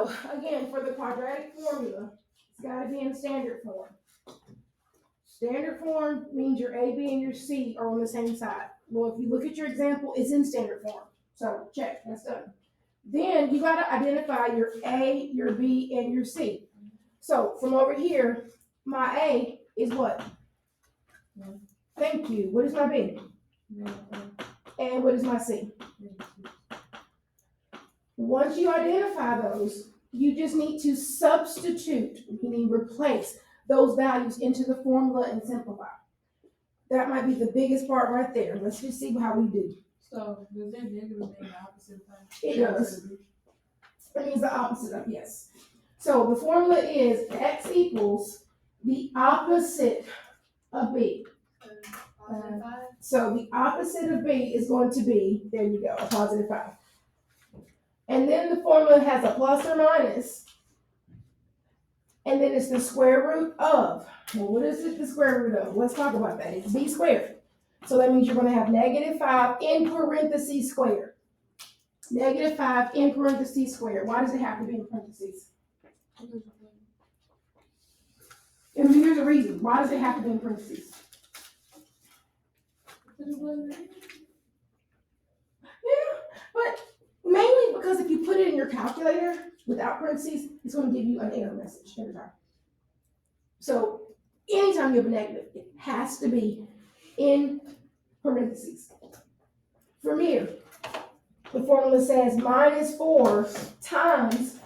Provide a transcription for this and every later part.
So again, for the quadratic formula, it's got to be in standard form. Standard form means your A, B, and your C are on the same side. Well, if you look at your example, it's in standard form. So check, that's done. Then you got to identify your A, your B, and your C. So from over here, my A is what? Thank you. What is my B? And what is my C? Once you identify those, you just need to substitute, meaning replace those values into the formula and simplify. That might be the biggest part right there. Let's just see how we do. So does that negative mean the opposite thing? It does. It means the opposite of yes. So the formula is x equals the opposite of b. So the opposite of b is going to be, there you go, a positive 5. And then the formula has a plus or minus. And then it's the square root of. Well, what is it the square root of? Let's talk about that. It's b squared. So that means you're going to have negative 5 in parentheses squared. Negative 5 in parentheses squared. Why does it have to be in parentheses? And here's the reason. Why does it have to be in parentheses? Yeah, but mainly because if you put it in your calculator without parentheses, it's going to give you an error message every time. So anytime you have a negative, it has to be in parentheses. From here, the formula says minus 4 times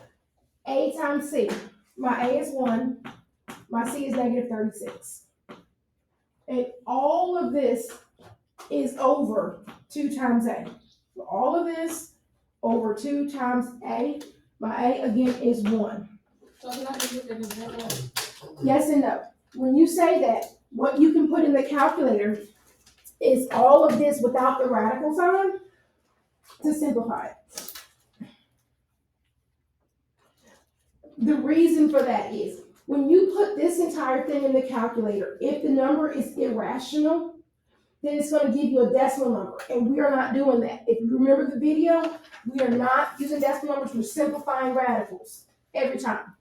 A times C. My A is 1, my C is negative 36. And all of this is over 2 times A. So all of this over 2 times A. My A again is 1. So I'm not going to look at this. Yes and no. When you say that, what you can put in the calculator is all of this without the radical sign to simplify it. The reason for that is when you put this entire thing in the calculator, if the number is irrational, then it's going to give you a decimal number. And we are not doing that. If you remember the video, we are not using decimal numbers. We're simplifying radicals every time.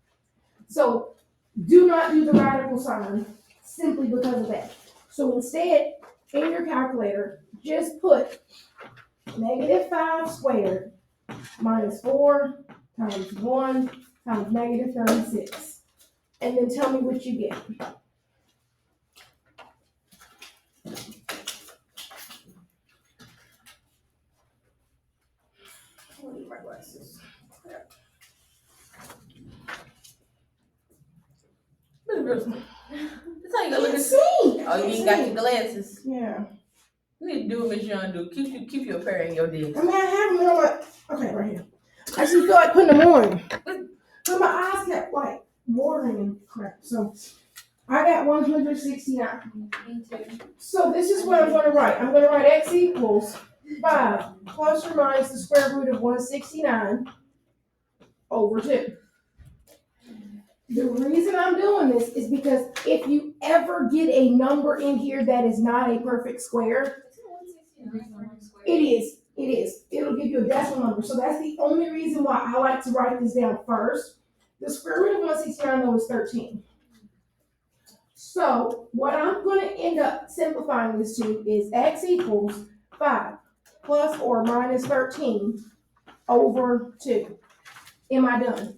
So do not do the radical sign simply because of that. So instead, in your calculator, just put negative 5 squared minus 4 times 1 times negative 36. And then tell me what you get. I need my glasses. That's how you I go look can't at. see. Oh, you ain't got your glasses. Yeah. You need to do what Miss Young do. Keep your pair in your desk. I mean, I have them on my. Okay, right here. I just feel like putting them on. But my eyes kept like watering and crap. So I got 169. Me too. So this is what I'm going to write. I'm going to write x equals 5 plus or minus the square root of 169 over 2. The reason I'm doing this is because if you ever get a number in here that is not a perfect square, it is. It is. It'll give you a decimal number. So that's the only reason why I like to write this down first. The square root of 169 though is 13. So what I'm going to end up simplifying this to is x equals 5 plus or minus 13 over 2. Am I done?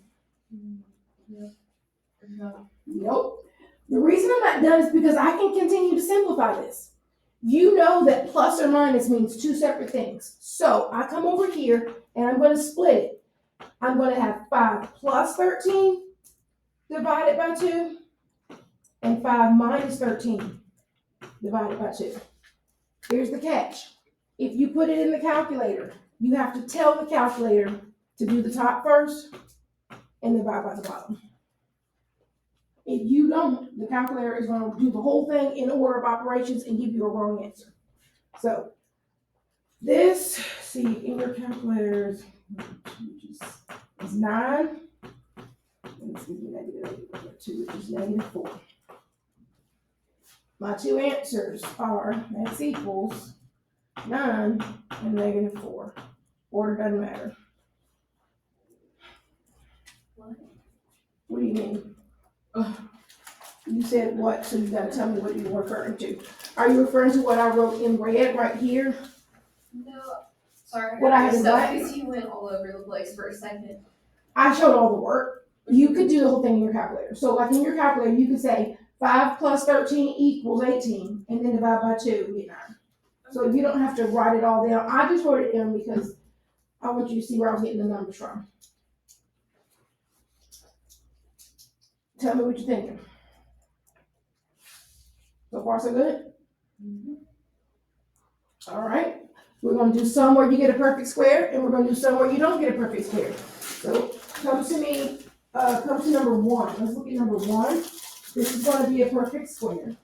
No. Nope. The reason I'm not done is because I can continue to simplify this. You know that plus or minus means 2 separate things. So I come over here and I'm going to split it. I'm going to have 5 plus 13 divided by 2 and 5 minus 13 divided by 2. Here's the catch. If you put it in the calculator, you have to tell the calculator to do the top first and divide by the bottom. If you don't, the calculator is going to do the whole thing in order of operations and give you a wrong answer. So this, see, in your calculators, is 9. Let's give you negative 2, which is negative 4. My 2 answers are x equals 9 and negative 4. Order doesn't matter. What? What do you mean? You said what, so you gotta tell me what you're referring to. Are you referring to what I wrote in red right here? No. Sorry. What I had in stuff black? because you went all over the place for a second. I showed all the work. You could do the whole thing in your calculator. So like in your calculator, you could say 5 plus 13 equals 18, and then divide by 2, you get 9. So you don't have to write it all down. I just wrote it down because I want you to see where I was getting the numbers from. Tell me what you're thinking. So far, so good? All right. We're going to do some where you get a perfect square, and we're going to do some where you don't get a perfect square. So come to number 1. Let's look at number 1. This is going to be a perfect square.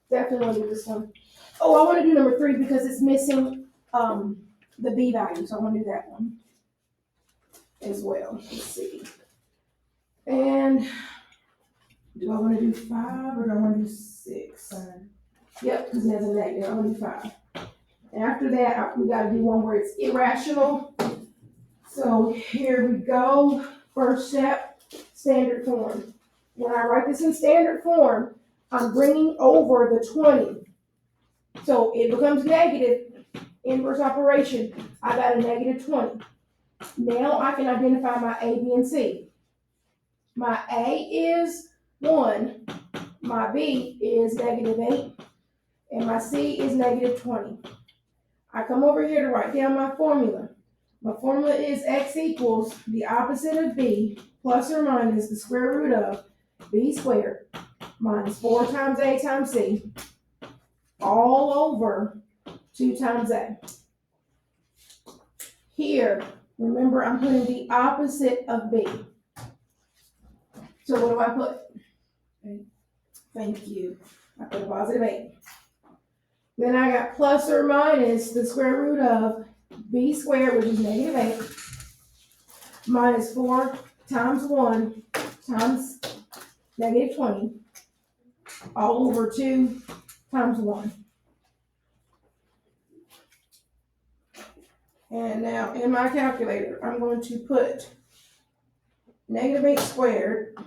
Definitely want to do this one. Oh, I want to do number 3 because it's missing the b value, so I want to do that one as well. Let's see. And do I want to do 5 or do I want to do 6? Yep, because it has a negative. I want to do 5. After that, we got to do one where it's irrational. So here we go. First step, standard form. When I write this in standard form, I'm bringing over the 20. So it becomes negative, inverse operation. I got a negative 20. Now I can identify my A, B, and C. My A is 1, my B is negative 8, and my C is negative 20. I come over here to write down my formula. My formula is x equals the opposite of b plus or minus the square root of b squared minus 4 times a times c all over 2 times a. Here, remember I'm putting the opposite of b. So what do I put? 8. Thank you. I put a positive 8. Then I got plus or minus the square root of b squared, which is negative 8, minus 4 times 1 times negative 20, all over 2 times 1. And now in my calculator, I'm going to put negative 8 squared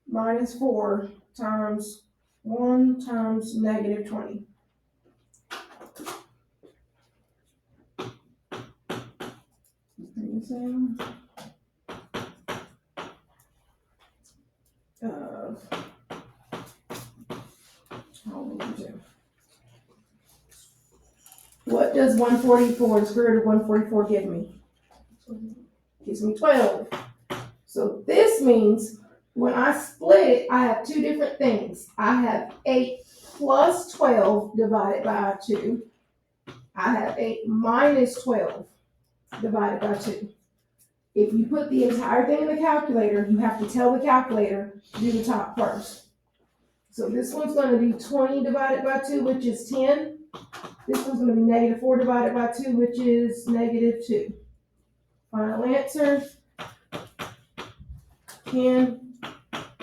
minus 4 times 1 times negative 20. What does 144, the square root of 144 give me? Gives me 12. So this means when I split it, I have 2 different things. I have 8 plus 12 divided by 2. I have 8 minus 12 divided by 2. If you put the entire thing in the calculator, you have to tell the calculator to do the top first. So this one's going to be 20 divided by 2, which is 10. This one's going to be negative 4 divided by 2, which is negative 2. Final answer, 10,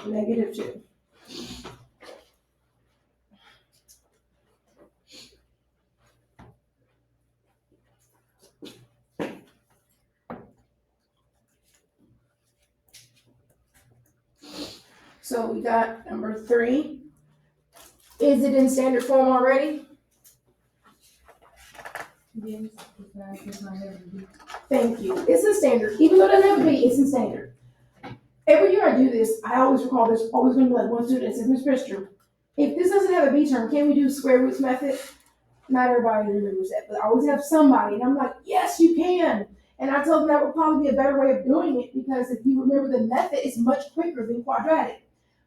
negative 2. So we got number 3. Is it in standard form already? Yes, it's not having to be. Thank you. It's in standard. Even though it doesn't have to be, it's in standard. Every year I do this, I always recall there's always going to be like one student that says, Ms. Prister, if this doesn't have a B term, can we do square roots method? Not everybody remembers that, but I always have somebody, and I'm like, yes, you can. And I told them that would probably be a better way of doing it because if you remember the method, it's much quicker than quadratic.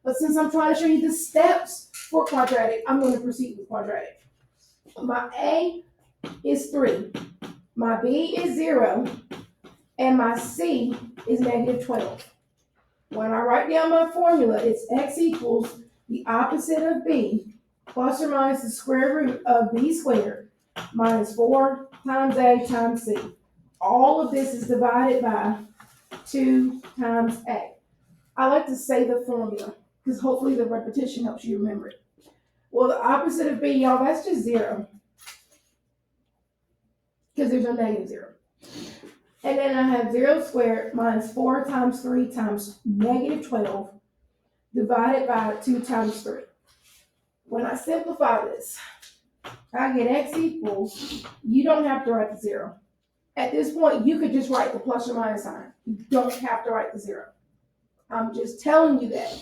But since I'm trying to show you the steps for quadratic, I'm going to proceed with quadratic. My A is 3, my B is 0, and my C is negative 12. When I write down my formula, it's x equals the opposite of b plus or minus the square root of b squared minus 4 times a times c. All of this is divided by 2 times a. I like to say the formula because hopefully the repetition helps you remember it. Well, the opposite of b, y'all, that's just 0 because there's no negative 0. And then I have 0 squared minus 4 times 3 times negative 12 divided by 2 times 3. When I simplify this, I get x equals, you don't have to write the 0. At this point, you could just write the plus or minus sign. You don't have to write the 0. I'm just telling you that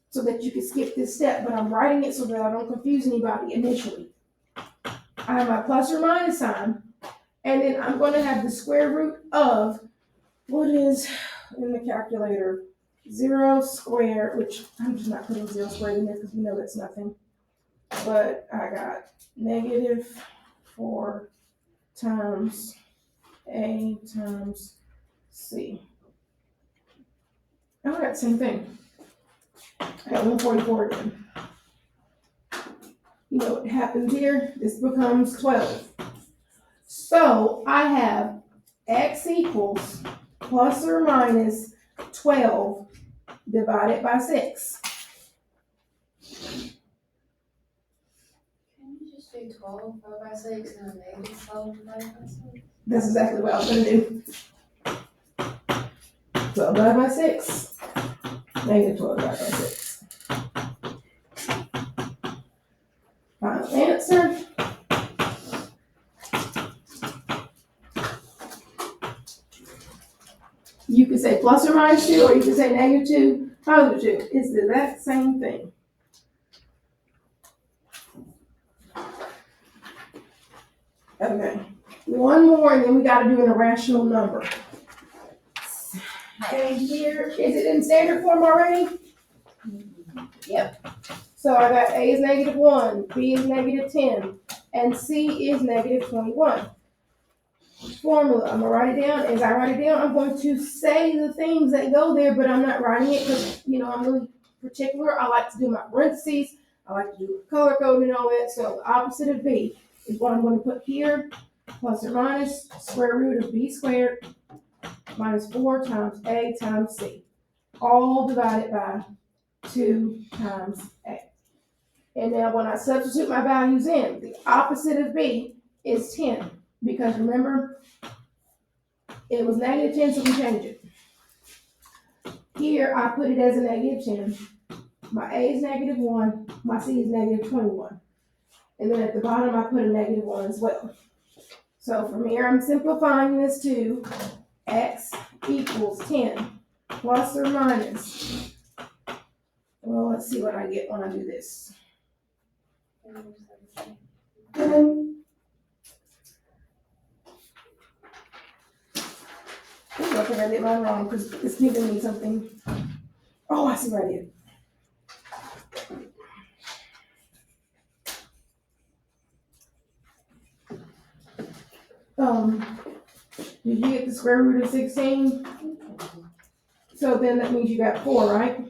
so that you can skip this step, but I'm writing it so that I don't confuse anybody initially. I have my plus or minus sign, and then I'm going to have the square root of what is in the calculator 0 squared, which I'm just not putting 0 squared in there because we know that's nothing. But I got negative 4 times A times C. Oh, I got the same thing. I got 144 again. You know what happens here? This becomes 12. So I have x equals plus or minus 12 divided by 6. Can you just do 12 divided by 6 and then negative 12 divided by 6? That's exactly what I was going to do. 12 divided by 6. Negative 12 divided by 6. Final answer. You could say plus or minus 2, or you could say negative 2, positive 2. It's the exact same thing. Okay. One more, and then we got to do an irrational number. And here, is it in standard form already? Yep. So I got A is negative 1, B is negative 10, and C is negative 21. Formula, I'm going to write it down. As I write it down, I'm going to say the things that go there, but I'm not writing it because, I'm really particular. I like to do my parentheses. I like to do color code and all that. So the opposite of B is what I'm going to put here, plus or minus square root of B squared minus 4 times A times C, all divided by 2 times A. And now when I substitute my values in, the opposite of B is 10. Because remember, it was negative 10, so we change it. Here, I put it as a negative 10. My A is negative 1. My C is negative 21. And then at the bottom, I put a negative 1 as well. So from here, I'm simplifying this to x equals 10 plus or minus. Well, let's see what I get when I do this. I think I did mine wrong because it's giving me something. Oh, I see what I did. Did you get the square root of 16? So then that means you got 4, right?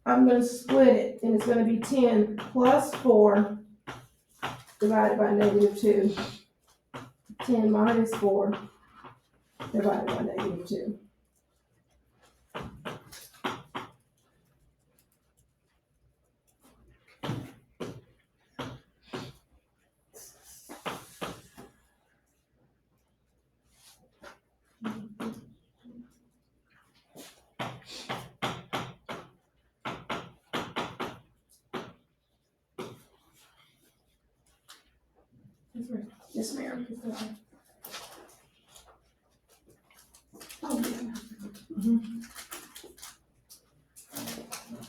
I'm going to split it, and it's going to be 10 plus 4 divided by negative 2. 10 minus 4 divided by negative 2. Yes, ma'am.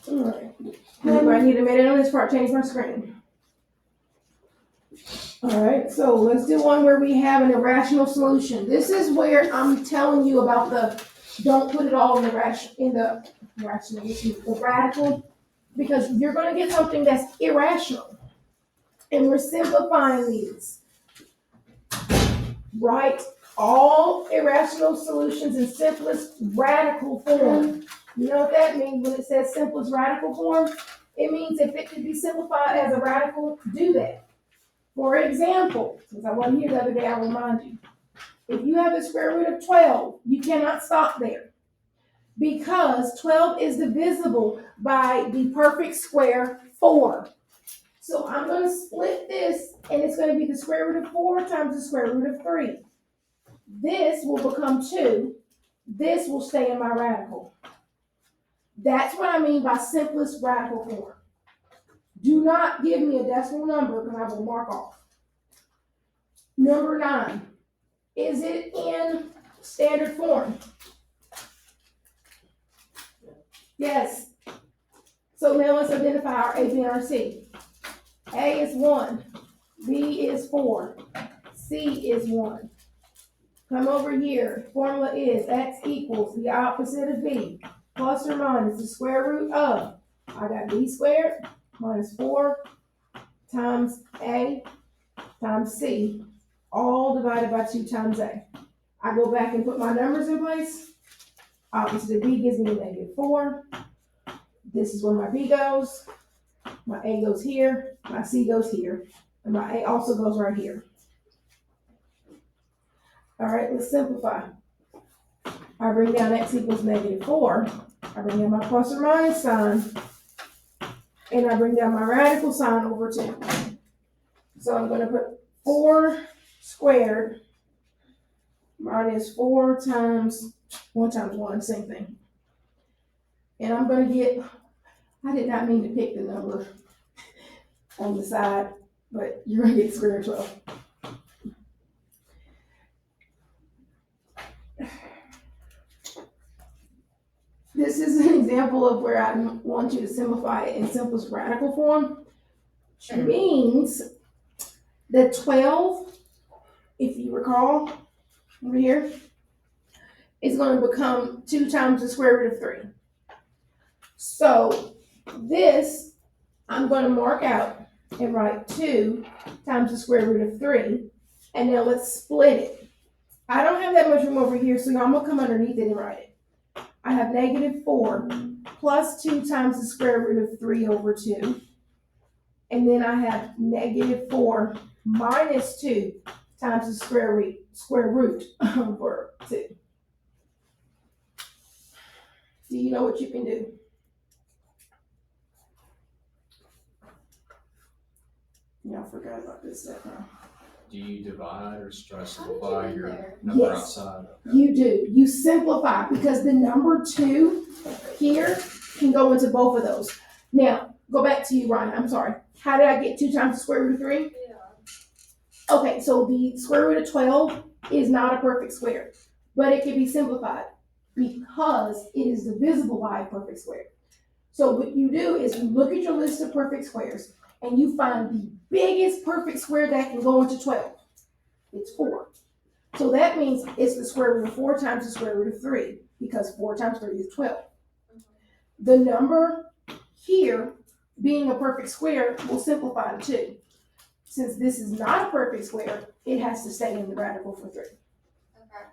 All right. I need a minute on this part, change my screen. All right, so let's do one where we have an irrational solution. This is where I'm telling you about don't put it all in the radical, because you're going to get something that's irrational. And we're simplifying these. Write all irrational solutions in simplest radical form. You know what that means when it says simplest radical form? It means if it could be simplified as a radical, do that. For example, since I wasn't here the other day, I'll remind you. If you have the square root of 12, you cannot stop there. Because 12 is divisible by the perfect square 4. So I'm gonna split this, and it's gonna be the square root of 4 times the square root of 3. This will become 2. This will stay in my radical. That's what I mean by simplest radical form. Do not give me a decimal number because I will mark off. Number 9. Is it in standard form? Yes. So now let's identify our A, B, and our C. A is 1. B is 4. C is 1. Come over here. Formula is X equals the opposite of B plus or minus the square root of, I got B squared minus 4 times A times C, all divided by 2 times A. I go back and put my numbers in place. Opposite of B gives me a negative 4. This is where my B goes. My A goes here. My C goes here. And my A also goes right here. All right, let's simplify. I bring down X equals negative 4. I bring down my plus or minus sign. And I bring down my radical sign over 2. So I'm going to put 4 squared minus 4 times 1 times 1, same thing. And I'm going to get, I did not mean to pick the number on the side, but you're going to get square root of 12. This is an example of where I want you to simplify it in simplest radical form, which means that 12, if you recall, over here, is going to become 2 times the square root of 3. So this, I'm going to mark out and write 2 times the square root of 3, and now let's split it. I don't have that much room over here, so now I'm going to come underneath it and write it. I have negative 4 plus 2 times the square root of 3 over 2. And then I have negative 4 minus 2 times the square root over 2. Do you know what you can do? Yeah, I forgot about this step now. Do you divide or try to simplify How did you your get there? number Yes. outside? Okay. You do. You simplify because the number 2 here can go into both of those. Now, go back to you, Ryan. I'm sorry. How did I get 2 times the square root of 3? Yeah. Okay, so the square root of 12 is not a perfect square, but it can be simplified because it is divisible by a perfect square. So what you do is you look at your list of perfect squares and you find the biggest perfect square that can go into 12. It's 4. So that means it's the square root of 4 times the square root of 3, because 4 times 3 is 12. The number here, being a perfect square, will simplify to 2. Since this is not a perfect square, it has to stay in the radical for 3. Okay.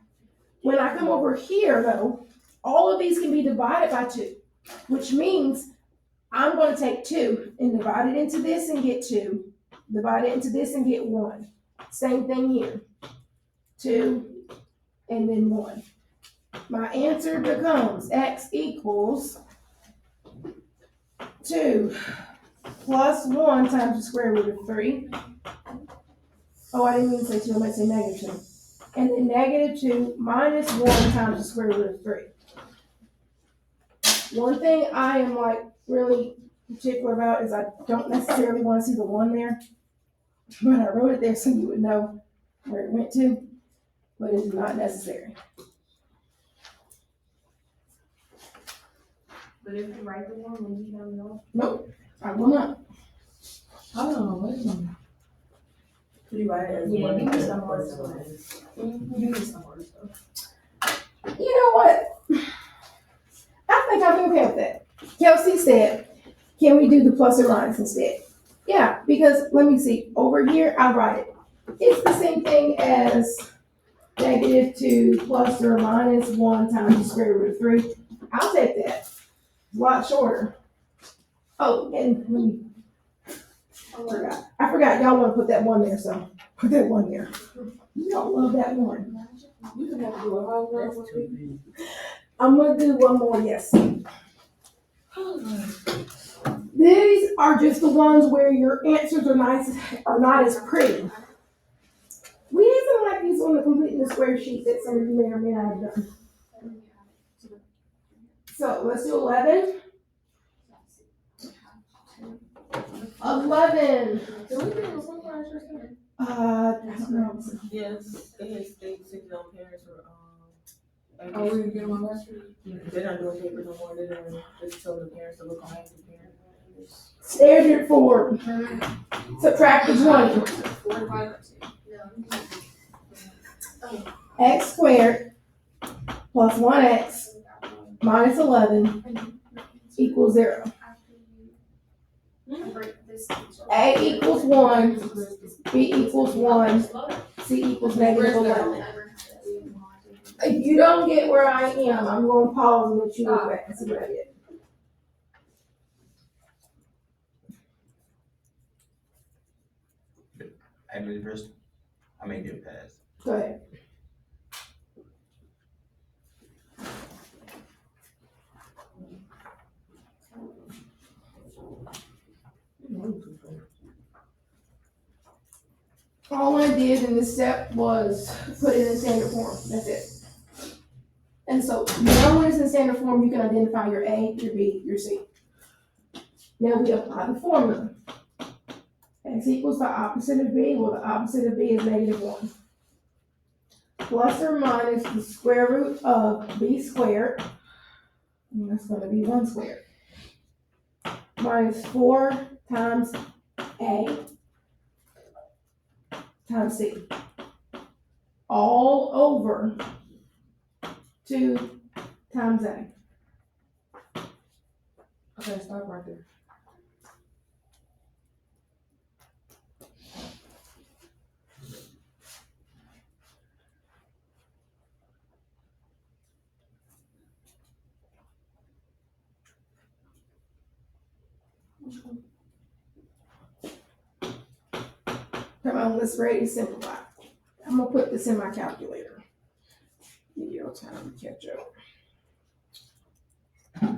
When I come over here, though, all of these can be divided by 2, which means I'm going to take 2 and divide it into this and get 2. Divide it into this and get 1. Same thing here. 2 and then 1. My answer becomes X equals 2 plus 1 times the square root of 3. Oh, I didn't mean to say 2, I meant to say negative 2. And then negative 2 minus 1 times the square root of 3. One thing I am really particular about is I don't necessarily want to see the 1 there. But I wrote it there so you would know where it went to, but it's not necessary. But if you write the one when you don't know. Nope, I will not. Hold on, wait a minute. You write it as Yeah, one. give me some more stuff. Give me some more stuff. You know what? I think I'll be okay with that. Kelsey said, can we do the plus or minus instead? Yeah, because let me see. Over here, I'll write it. It's the same thing as negative 2 plus or minus 1 times the square root of 3. I'll take that. It's a lot shorter. Oh, and let me, I forgot. Y'all want to put that 1 there, so put that 1 there. Y'all love that 1. You can have to do a whole number. I'm going to do one more, yes. These are just the ones where your answers are not as pretty. We did something like these on the completing the square sheet that some of you may or may not have done. So let's do 11. 11. Did we get this one last year? I don't know. Yes, they said their parents were, Oh, we didn't get them on last year? they're not doing papers no more, they're doing, just tell the parents to look on the parents. Standard form. Subtract the 20. 45. X squared plus 1x minus 11 equals 0. A equals 1, B equals 1, C equals negative 11. If you don't get where I am, I'm going to pause and let you go back and see what I did. I do it first. I may do it pass. Go ahead. All I did in this step was put it in standard form. That's it. And so now when it's in standard form, you can identify your A, your B, your C. Now we apply the formula. X equals the opposite of B. Well, the opposite of B is negative 1. Plus or minus the square root of B squared. And that's going to be 1 squared. Minus 4 times A times C. All over 2 times A. Okay, stop right there. Come on, let's ready to simplify. I'm gonna put this in my calculator. Give you time to catch up. I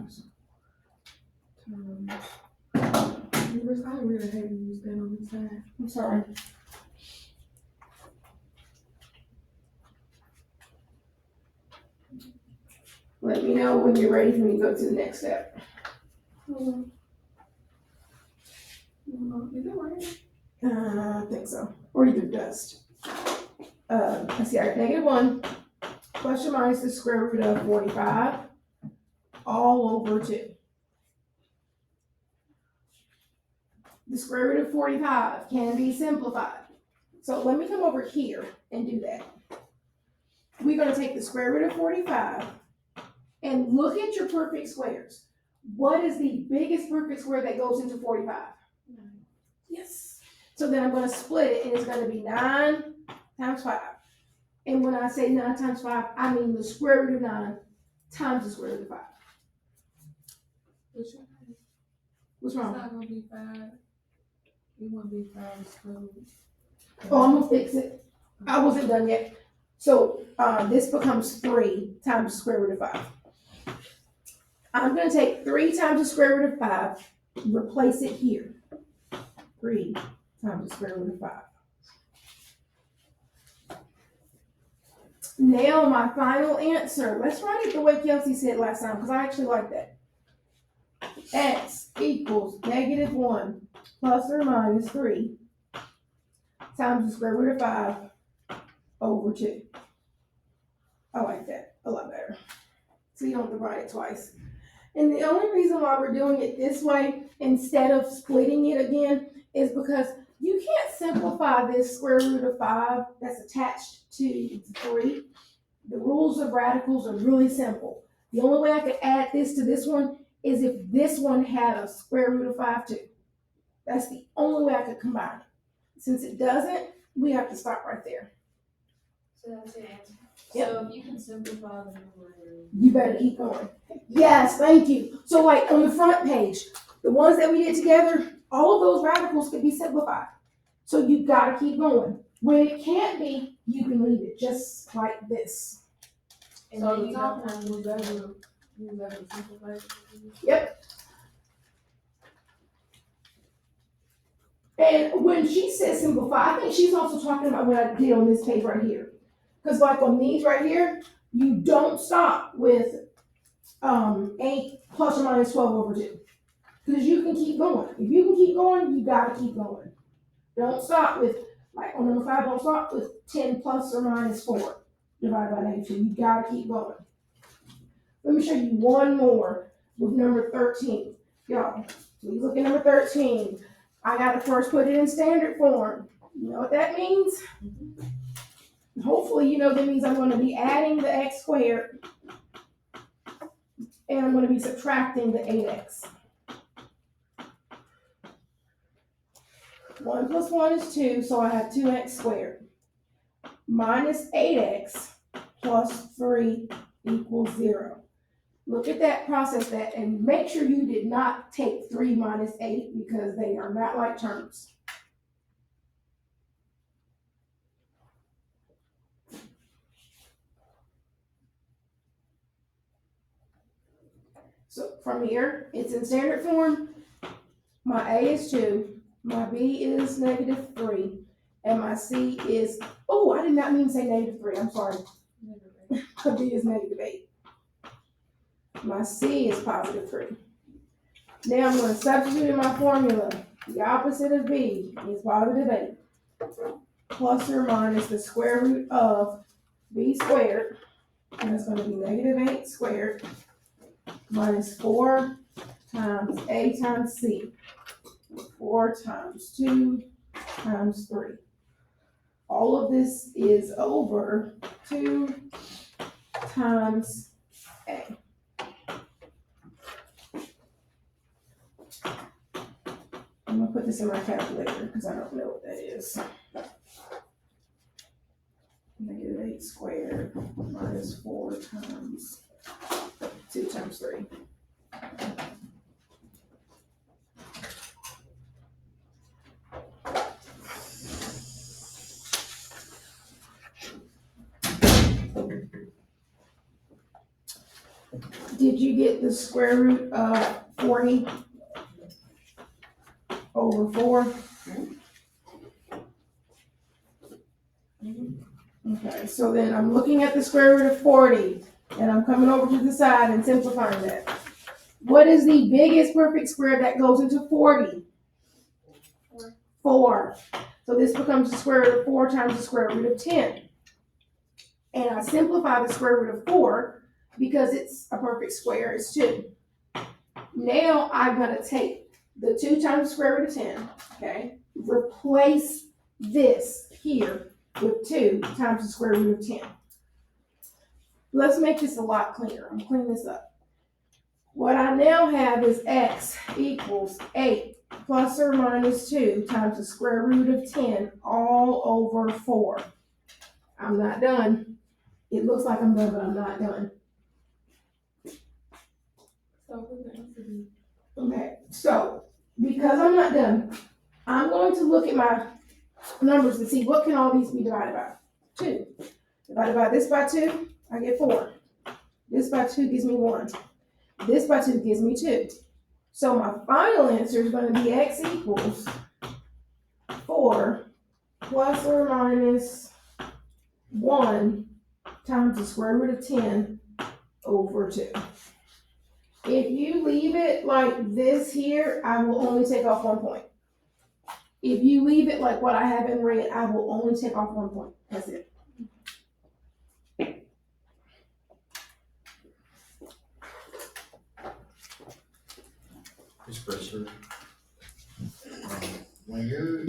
really hate to use that on this side. I'm sorry. Let me know when you're ready for me to go to the next step. Is it right? I think so. Or either dust. Let's see, I got negative 1 plus or minus the square root of 45 all over 2. The square root of 45 can be simplified. So let me come over here and do that. We're going to take the square root of 45 and look at your perfect squares. What is the biggest perfect square that goes into 45? 9. Yes. So then I'm going to split it, and it's going to be 9 times 5. And when I say 9 times 5, I mean the square root of 9 times the square root of 5. What's It's wrong? not gonna be 5. You want to be 5 square root. Oh, I'm going to fix it. I wasn't done yet. So this becomes 3 times the square root of 5. I'm going to take 3 times the square root of 5, replace it here. 3 times the square root of 5. Now my final answer. Let's write it the way Kelsey said last time, because I actually like that. X equals negative 1 plus or minus 3 times the square root of 5 over 2. I like that a lot better. So you don't have to write it twice. And the only reason why we're doing it this way instead of splitting it again is because you can't simplify this square root of 5 that's attached to 3. The rules of radicals are really simple. The only way I could add this to this one is if this one had a square root of 5 too. That's the only way I could combine it. Since it doesn't, we have to stop right there. So that's your answer. Yep. So if you can simplify the numerator. You better keep going. Yes, thank you. So like on the front page, the ones that we did together, all of those radicals could be simplified. So you gotta keep going. When it can't be, you can leave it just like this. So the top one was that to simplify? Yep. And when she says simplify, I think she's also talking about what I did on this page right here. Because like on these right here, you don't stop with 8 plus or minus 12 over 2. Because you can keep going. If you can keep going, you gotta keep going. Don't stop with, like on number 5, don't stop with 10 plus or minus 4 divided by -2. You gotta keep going. Let me show you one more with number 13. Y'all, please look at number 13. I gotta first put it in standard form. You know what that means? Hopefully you know that means I'm gonna be adding the x squared and I'm gonna be subtracting the 8x. 1 plus 1 is 2, so I have 2x squared. Minus 8x plus 3 equals 0. Look at that, process that, and make sure you did not take 3 minus 8 because they are not like terms. So from here, it's in standard form. My A is 2, my B is -3, and my C is, oh, I did not mean to say -3, I'm sorry. My B is -8. My C is +3. Now I'm going to substitute in my formula. The opposite of B is +8. Plus or minus the square root of B squared, and it's going to be -8 squared minus 4 times A times C. 4 times 2 times 3. All of this is over 2 times A. I'm going to put this in my calculator because I don't know what that is. -8 squared minus 4 times 2 times 3. Did you get the square root of 40 over 4? Okay, so then I'm looking at the square root of 40, and I'm coming over to the side and simplifying that. What is the biggest perfect square that goes into 40? 4. So this becomes the square root of 4 times the square root of 10. And I simplify the square root of 4 because it's a perfect square, it's 2. Now I'm going to take the 2 times the square root of 10, okay? Replace this here with 2 times the square root of 10. Let's make this a lot cleaner. I'm cleaning this up. What I now have is x equals 8 plus or minus 2 times the square root of 10 all over 4. I'm not done. It looks like I'm done, but I'm not done. Okay, so because I'm not done, I'm going to look at my numbers to see what can all these be divided by. 2. Divided by this by 2, I get 4. This by 2 gives me 1. This by 2 gives me 2. So my final answer is going to be x equals 4 plus or minus 1 times the square root of 10 over 2. If you leave it like this here, I will only take off 1 point. If you leave it like what I have in red, I will only take off 1 point. That's it. Ms. Presser, when you're